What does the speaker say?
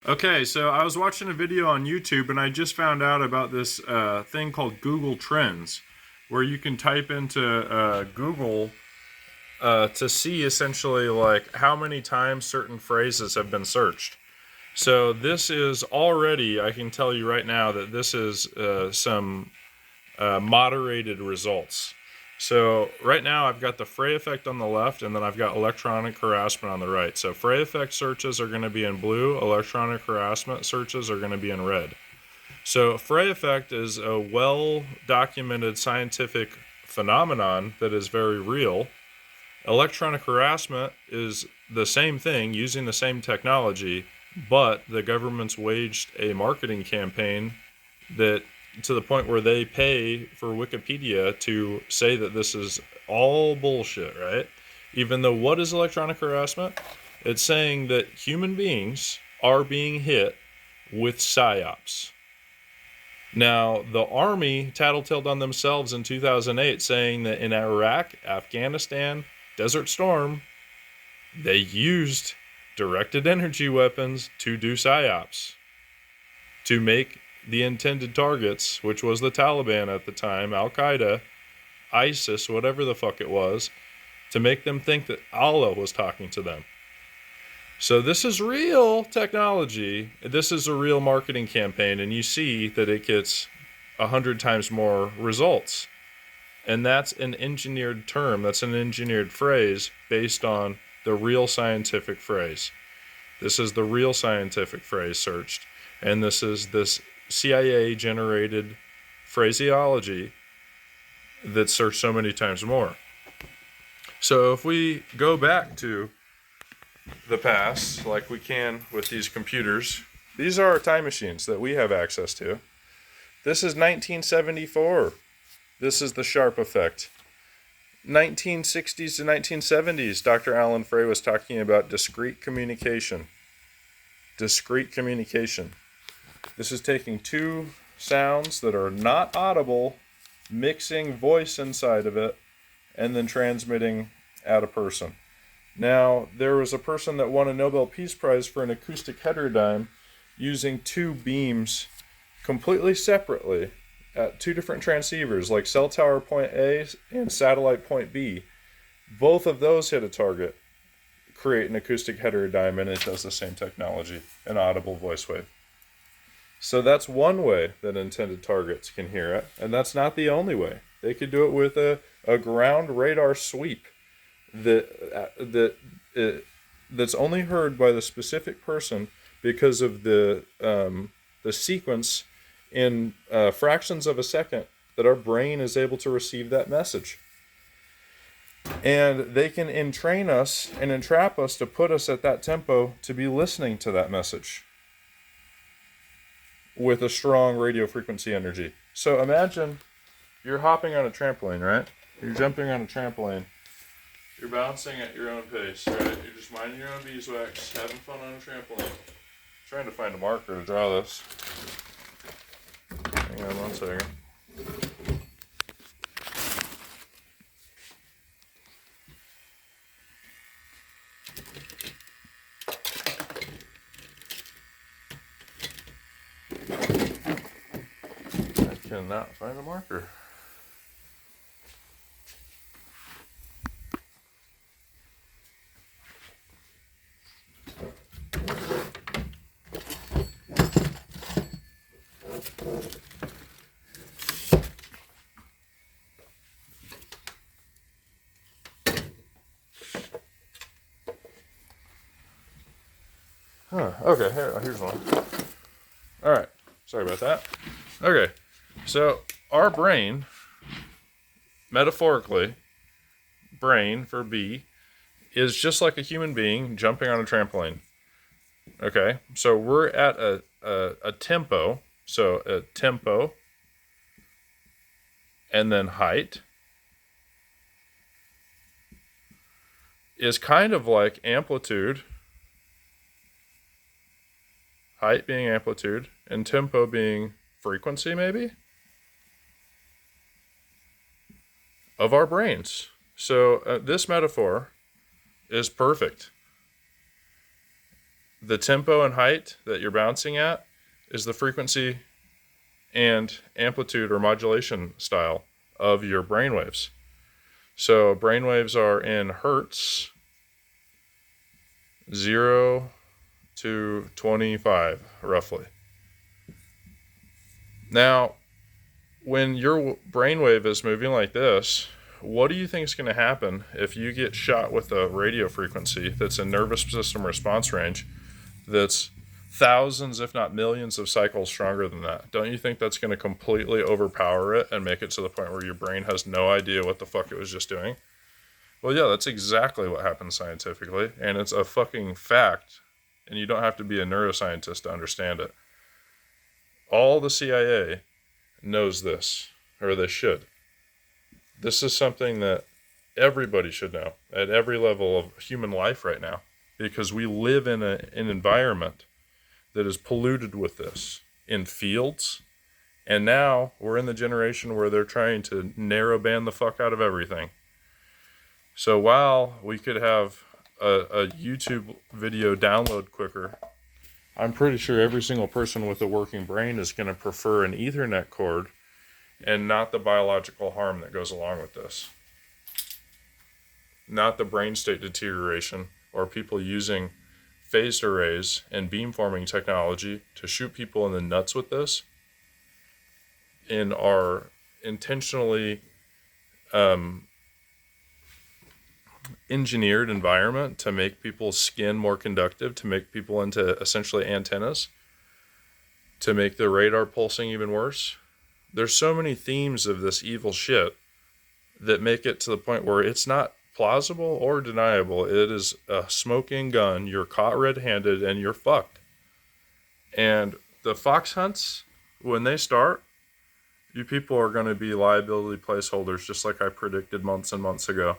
Okay, so I was watching a video on YouTube and I just found out about this thing called Google Trends, where you can type into Google to see essentially like how many times certain phrases have been searched. So this is already, I can tell you right now that this is some moderated results. So right now I've got the Frey effect on the left, and then I've got electronic harassment on the right. So Frey effect searches are going to be in blue, electronic harassment searches are going to be in red. So Frey effect is a well-documented scientific phenomenon that is very real. Electronic harassment is the same thing, using the same technology, but the government's waged a marketing campaign that to the point where they pay for Wikipedia to say that this is all bullshit, right? Even though what is electronic harassment? It's saying that human beings are being hit with PSYOPPS. Now, the Army tattletaled on themselves in 2008 saying that in Iraq, Afghanistan, Desert Storm, they used directed energy weapons to do PSYOPPS, to make the intended targets, which was the Taliban at the time, Al-Qaeda, ISIS, whatever the fuck it was, to make them think that Allah was talking to them. So this is real technology. This is a real marketing campaign, and you see that it gets 100 times more results. And that's an engineered term. That's an engineered phrase based on the real scientific phrase. This is the real scientific phrase searched. And this is this CIA-generated phraseology that's searched so many times more. So if we go back to the past, like we can with these computers, these are our time machines that we have access to. This is 1974. This is the Sharp effect. 1960s to 1970s, Dr. Allan Frey was talking about discrete communication. Discrete communication. This is taking two sounds that are not audible, mixing voice inside of it, and then transmitting at a person. Now, there was a person that won a Nobel Peace Prize for an acoustic heterodyme using two beams completely separately at two different transceivers, like cell tower point A and satellite point B. Both of those hit a target, create an acoustic heterodyme, and it does the same technology, an audible voice wave. So that's one way that intended targets can hear it, and that's not the only way. They could do it with a ground radar sweep that's only heard by the specific person because of the sequence in fractions of a second that our brain is able to receive that message. And they can entrain us and entrap us to put us at that tempo to be listening to that message with a strong radio frequency energy. So imagine you're hopping on a trampoline, right? You're jumping on a trampoline. You're bouncing at your own pace, right? You're just minding your own beeswax, having fun on a trampoline. I'm trying to find a marker to draw this. Hang on one second. I cannot find a marker. Okay, here's one. Alright, sorry about that. Okay, so our brain, metaphorically, brain for B, is just like a human being jumping on a trampoline. Okay, so we're at a tempo, so a tempo, and then height is kind of like amplitude. Height being amplitude, and tempo being frequency, maybe, of our brains. So this metaphor is perfect. the tempo and height that you're bouncing at is the frequency and amplitude or modulation style of your brainwaves. So brainwaves are in hertz, 0 to 25, roughly. Now, when your brainwave is moving like this, what do you think is going to happen if you get shot with a radio frequency that's a nervous system response range that's thousands, if not millions of cycles stronger than that? Don't you think that's going to completely overpower it and make it to the point where your brain has no idea what the fuck it was just doing? Well, yeah, that's exactly what happens scientifically, and it's a fucking fact, and you don't have to be a neuroscientist to understand it. All the CIA knows this, or they should. This is something that everybody should know at every level of human life right now, because we live in an environment that is polluted with this in fields, and now we're in the generation where they're trying to narrow band the fuck out of everything. So while we could have a YouTube video download quicker, I'm pretty sure every single person with a working brain is going to prefer an Ethernet cord and not the biological harm that goes along with this. Not the brain state deterioration or people using phased arrays and beamforming technology to shoot people in the nuts with this in our intentionally engineered environment to make people's skin more conductive, to make people into essentially antennas, to make the radar pulsing even worse. There's so many themes of this evil shit that make it to the point where it's not plausible or deniable. It is a smoking gun. You're caught red-handed and you're fucked. And the fox hunts, when they start, you people are going to be liability placeholders, just like I predicted months and months ago.